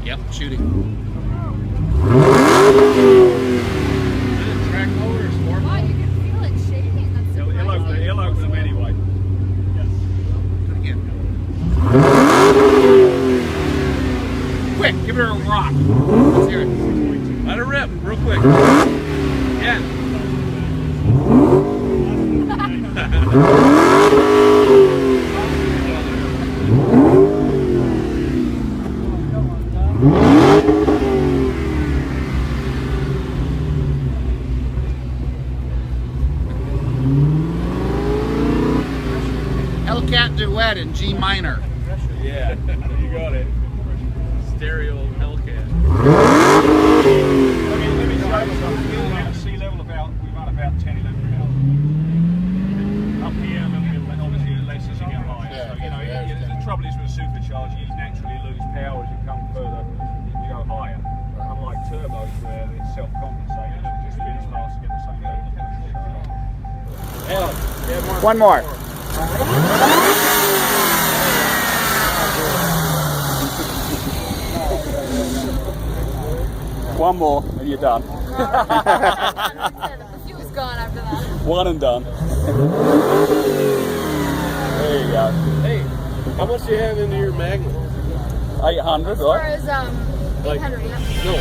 Yep, shooting. Track motors for Wow, you can feel it shaking. That's surprising. He'll open them anyway. Yes. Do it again. Quick, give her a rock. Let's hear it. Let her rip, real quick. Yeah. Hellcat Duet in G minor. Yeah, you got it. Stereo Hellcat. Let me show you something. We're at sea level we run about 10, 11 miles. Up here, and obviously less as you get higher. Yeah, So, the trouble is with a supercharger, you naturally lose power as you come further, you go higher. Unlike turbos where it's self-compensating, it just spins fast to get the same level. One more. One more and you're done. The fuel's gone after that. One and done. There you go. Hey, how much do you have into your Magnum? 800, As far right? as 800, yeah. No,